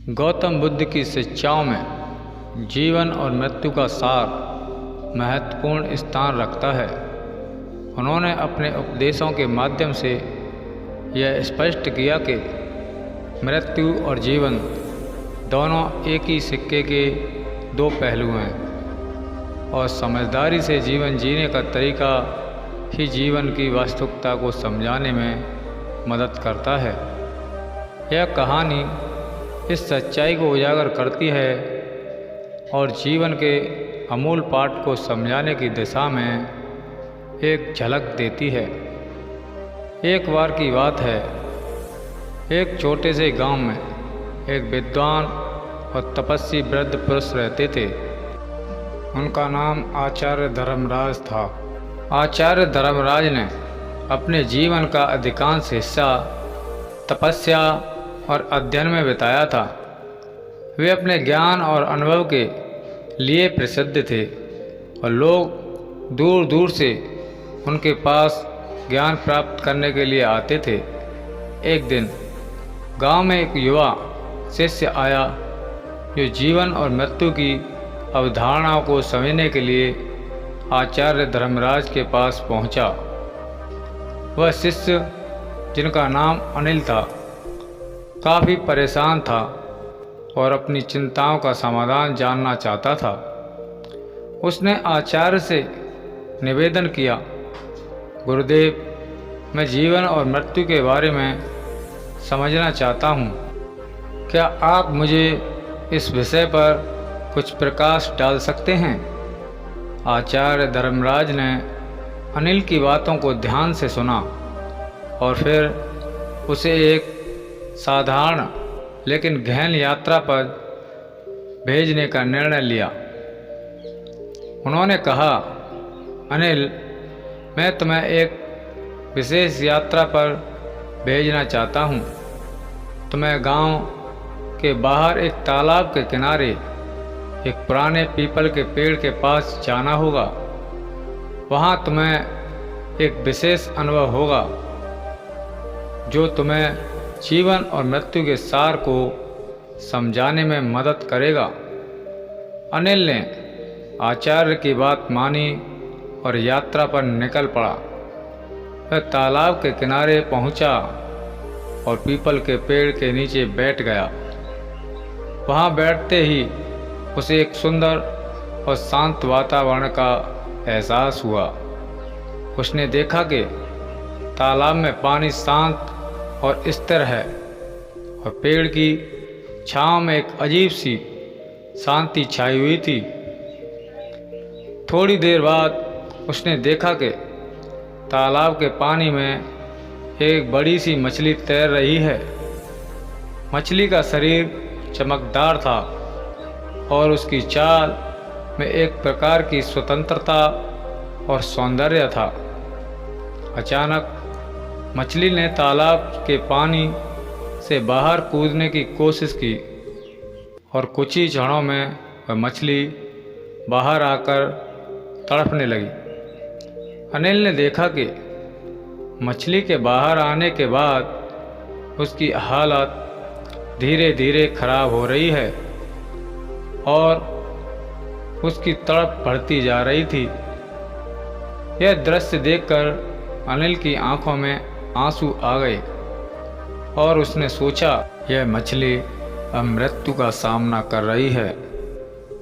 गौतम बुद्ध की शिक्षाओं में जीवन और मृत्यु का सार महत्वपूर्ण स्थान रखता है। उन्होंने अपने उपदेशों के माध्यम से यह स्पष्ट किया कि मृत्यु और जीवन दोनों एक ही सिक्के के दो पहलू हैं और समझदारी से जीवन जीने का तरीका ही जीवन की वास्तविकता को समझाने में मदद करता है। यह कहानी इस सच्चाई को उजागर करती है और जीवन के अमूल पाठ को समझाने की दिशा में एक झलक देती है। एक बार की बात है, एक छोटे से गांव में एक विद्वान और तपस्वी वृद्ध पुरुष रहते थे। उनका नाम आचार्य धर्मराज था। आचार्य धर्मराज ने अपने जीवन का अधिकांश हिस्सा तपस्या और अध्ययन में बिताया था। वे अपने ज्ञान और अनुभव के लिए प्रसिद्ध थे और लोग दूर दूर से उनके पास ज्ञान प्राप्त करने के लिए आते थे। एक दिन गांव में एक युवा शिष्य आया जो जीवन और मृत्यु की अवधारणाओं को समझने के लिए आचार्य धर्मराज के पास पहुंचा। वह शिष्य, जिनका नाम अनिल था, काफ़ी परेशान था और अपनी चिंताओं का समाधान जानना चाहता था। उसने आचार्य से निवेदन किया, गुरुदेव, मैं जीवन और मृत्यु के बारे में समझना चाहता हूँ। क्या आप मुझे इस विषय पर कुछ प्रकाश डाल सकते हैं? आचार्य धर्मराज ने अनिल की बातों को ध्यान से सुना और फिर उसे एक साधारण लेकिन गहन यात्रा पर भेजने का निर्णय लिया। उन्होंने कहा, अनिल, मैं तुम्हें एक विशेष यात्रा पर भेजना चाहता हूँ। तुम्हें गांव के बाहर एक तालाब के किनारे एक पुराने पीपल के पेड़ के पास जाना होगा। वहाँ तुम्हें एक विशेष अनुभव होगा जो तुम्हें जीवन और मृत्यु के सार को समझाने में मदद करेगा। अनिल ने आचार्य की बात मानी और यात्रा पर निकल पड़ा। वह तालाब के किनारे पहुंचा और पीपल के पेड़ के नीचे बैठ गया। वहां बैठते ही उसे एक सुंदर और शांत वातावरण का एहसास हुआ। उसने देखा कि तालाब में पानी शांत और स्थिर है और पेड़ की छांव में एक अजीब सी शांति छाई हुई थी। थोड़ी देर बाद उसने देखा कि तालाब के पानी में एक बड़ी सी मछली तैर रही है। मछली का शरीर चमकदार था और उसकी चाल में एक प्रकार की स्वतंत्रता और सौंदर्य था। अचानक मछली ने तालाब के पानी से बाहर कूदने की कोशिश की और कुछ ही क्षणों में वह मछली बाहर आकर तड़पने लगी। अनिल ने देखा कि मछली के बाहर आने के बाद उसकी हालत धीरे धीरे खराब हो रही है और उसकी तड़प बढ़ती जा रही थी। यह दृश्य देखकर अनिल की आंखों में आंसू आ गए और उसने सोचा, यह मछली अब मृत्यु का सामना कर रही है।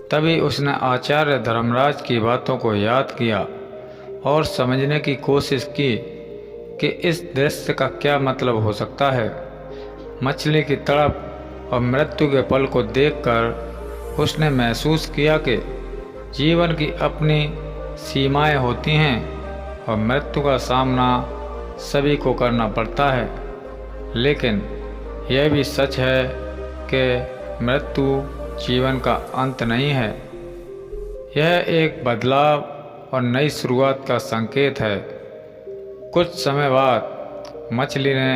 तभी उसने आचार्य धर्मराज की बातों को याद किया और समझने की कोशिश की कि इस दृश्य का क्या मतलब हो सकता है। मछली की तड़प और मृत्यु के पल को देखकर उसने महसूस किया कि जीवन की अपनी सीमाएं होती हैं और मृत्यु का सामना सभी को करना पड़ता है। लेकिन यह भी सच है कि मृत्यु जीवन का अंत नहीं है। यह एक बदलाव और नई शुरुआत का संकेत है। कुछ समय बाद मछली ने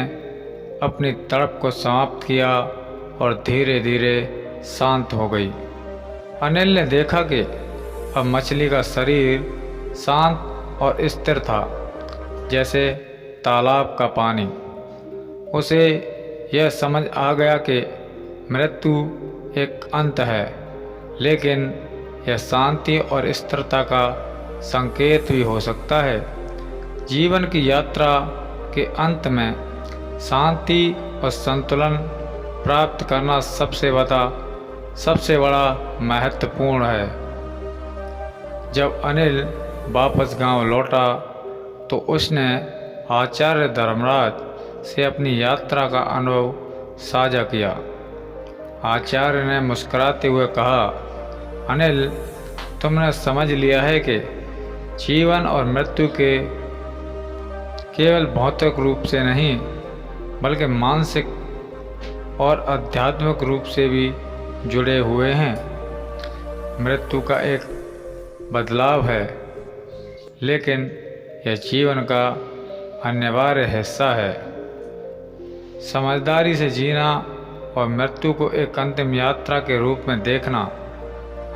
अपनी तड़प को समाप्त किया और धीरे धीरे शांत हो गई। अनिल ने देखा कि अब मछली का शरीर शांत और स्थिर था, जैसे तालाब का पानी। उसे यह समझ आ गया कि मृत्यु एक अंत है, लेकिन यह शांति और स्थिरता का संकेत भी हो सकता है। जीवन की यात्रा के अंत में शांति और संतुलन प्राप्त करना सबसे बड़ा महत्वपूर्ण है। जब अनिल वापस गांव लौटा तो उसने आचार्य धर्मराज से अपनी यात्रा का अनुभव साझा किया। आचार्य ने मुस्कुराते हुए कहा, अनिल, तुमने समझ लिया है कि जीवन और मृत्यु के केवल भौतिक रूप से नहीं बल्कि मानसिक और आध्यात्मिक रूप से भी जुड़े हुए हैं। मृत्यु का एक बदलाव है, लेकिन यह जीवन का अनिवार्य हिस्सा है। समझदारी से जीना और मृत्यु को एक अंतिम यात्रा के रूप में देखना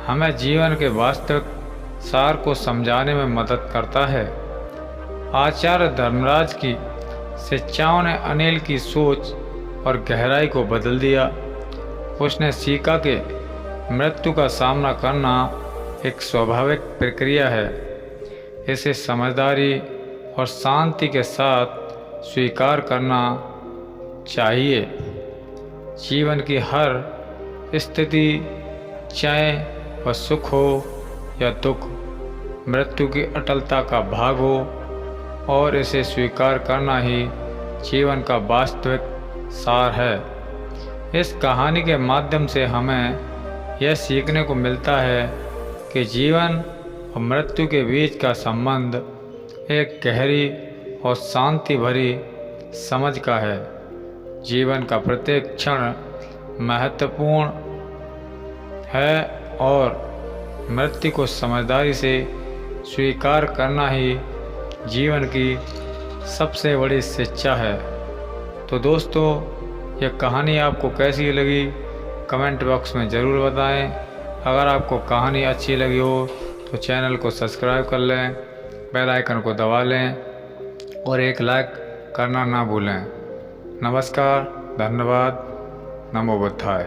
हमें जीवन के वास्तविक सार को समझाने में मदद करता है। आचार्य धर्मराज की शिक्षाओं ने अनिल की सोच और गहराई को बदल दिया। उसने सीखा कि मृत्यु का सामना करना एक स्वाभाविक प्रक्रिया है, इसे समझदारी और शांति के साथ स्वीकार करना चाहिए। जीवन की हर स्थिति, चाहे वह सुख हो या दुख, मृत्यु की अटलता का भाग हो और इसे स्वीकार करना ही जीवन का वास्तविक सार है। इस कहानी के माध्यम से हमें यह सीखने को मिलता है कि जीवन और मृत्यु के बीच का संबंध एक गहरी और शांति भरी समझ का है। जीवन का प्रत्येक क्षण महत्वपूर्ण है और मृत्यु को समझदारी से स्वीकार करना ही जीवन की सबसे बड़ी शिक्षा है। तो दोस्तों, यह कहानी आपको कैसी लगी कमेंट बॉक्स में ज़रूर बताएं। अगर आपको कहानी अच्छी लगी हो तो चैनल को सब्सक्राइब कर लें, बेल आइकन को दबा लें और एक लाइक करना ना भूलें। नमस्कार, धन्यवाद, नमो बुद्धाय।